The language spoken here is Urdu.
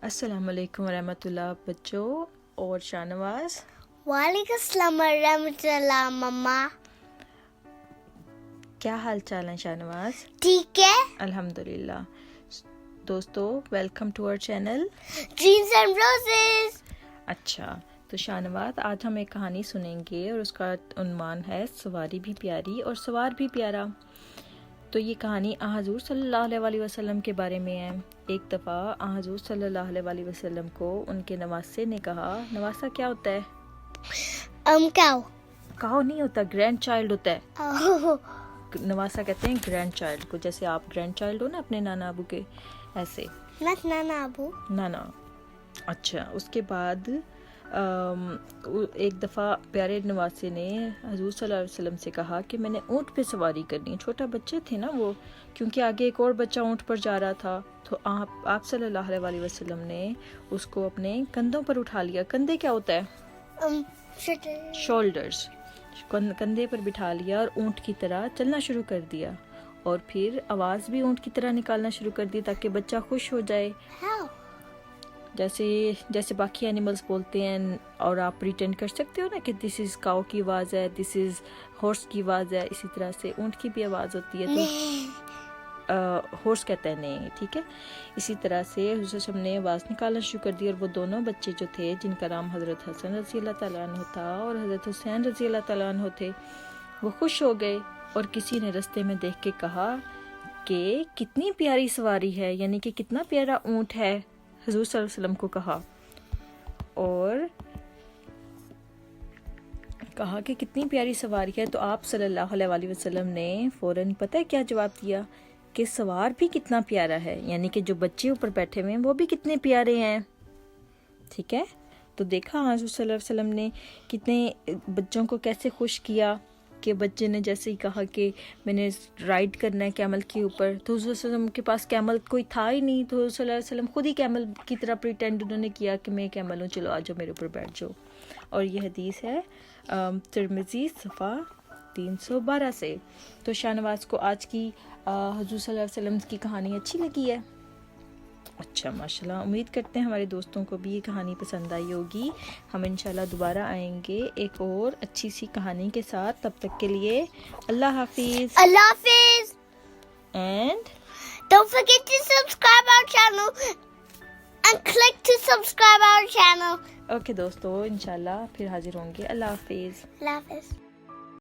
السلام علیکم ورحمۃ اللہ بچوں اور شاہنواز. وعلیکم السلام ورحمۃ اللہ مما. کیا حال چال ہے شاہنواز؟ ٹھیک ہے. الحمدللہ. دوستو ویلکم ٹو اور چینل ڈریمز اینڈ روزز. اچھا تو شاہنواز آج ہم ایک کہانی سنیں گے اور اس کا عنوان ہے سواری بھی پیاری اور سوار بھی پیارا. تو یہ کہانی حضور صلی اللہ علیہ وسلم کے بارے میں ہے. ایک دفعہ حضور صلی اللہ علیہ وسلم کو ان کے نواسے نے کہا. نواسا کیا ہوتا ہے؟ کاؤ نہیں ہوتا، گرینڈ چائلڈ ہوتا ہے. نواسا کہتے ہیں گرینڈ چائلڈ کو، جیسے آپ گرینڈ چائلڈ ہو نا اپنے نانا ابو کے، ایسے. نانا ابو نانا. اچھا اس کے بعد ایک دفعہ پیارے نواسے نے حضور صلی اللہ علیہ وسلم سے کہا کہ میں نے اونٹ پہ سواری کرنی. چھوٹا بچے تھے نا وہ، کیونکہ آگے ایک اور بچہ اونٹ پر جا رہا تھا. تو آپ صلی اللہ علیہ وسلم نے اس کو اپنے کندھوں پر اٹھا لیا. کندھے کیا ہوتا ہے؟ شولڈرز. کندھے پر بٹھا لیا اور اونٹ کی طرح چلنا شروع کر دیا، اور پھر آواز بھی اونٹ کی طرح نکالنا شروع کر دی تاکہ بچہ خوش ہو جائے. جیسے باقی اینیملز بولتے ہیں، اور آپ پریٹینڈ کر سکتے ہو نا کہ دس از کاؤ کی آواز ہے، دس از ہارس کی آواز ہے. اسی طرح سے اونٹ کی بھی آواز ہوتی ہے، تو ہارس کہتا ہے نہیں، ٹھیک ہے. اسی طرح سے حضرت نے آواز نکالنا شروع کر دی، اور وہ دونوں بچے جو تھے جن کا نام حضرت حسن رضی اللہ تعالیٰ عنہ تھا اور حضرت حسین رضی اللہ تعالیٰ عنہ تھے، وہ خوش ہو گئے. اور کسی نے رستے میں دیکھ کے کہا کہ کتنی پیاری سواری ہے، یعنی کہ کتنا پیارا اونٹ ہے. حضور صلی اللہ علیہ وسلم کو کہا، اور کہا کہ کتنی پیاری سواری ہے. تو آپ صلی اللہ علیہ وسلم نے فوراً پتہ ہے کیا جواب دیا؟ کہ سوار بھی کتنا پیارا ہے، یعنی کہ جو بچے اوپر بیٹھے ہوئے ہیں وہ بھی کتنے پیارے ہیں. ٹھیک ہے. تو دیکھا حضور صلی اللہ علیہ وسلم نے کتنے بچوں کو کیسے خوش کیا، کہ بچے نے جیسے ہی کہا کہ میں نے رائڈ کرنا ہے کیمل کے اوپر، تو حضور صلی اللہ علیہ وسلم کے پاس کیمل کوئی تھا ہی نہیں، تو حضور صلی اللہ علیہ وسلم خود ہی کیمل کی طرح پریٹینڈ انہوں نے کیا کہ میں کیمل ہوں، چلو آ جاؤ میرے اوپر بیٹھ جاؤ. اور یہ حدیث ہے ترمذی صفحہ 312 سے. تو شاہنواز کو آج کی حضور صلی اللہ علیہ وسلم کی کہانی اچھی لگی ہے؟ اچھا ماشاءاللہ. امید کرتے ہیں ہمارے دوستوں کو بھی یہ کہانی پسند آئی ہوگی. ہم انشاءاللہ دوبارہ آئیں گے ایک اور اچھی سی کہانی کے ساتھ. تب تک کے لیے اللہ حافظ. اللہ حافظ. And Don't forget to subscribe our channel and click to subscribe our channel. Okay دوستو، انشاءاللہ پھر حاضر ہوں گے. اللہ حافظ. اللہ حافظ.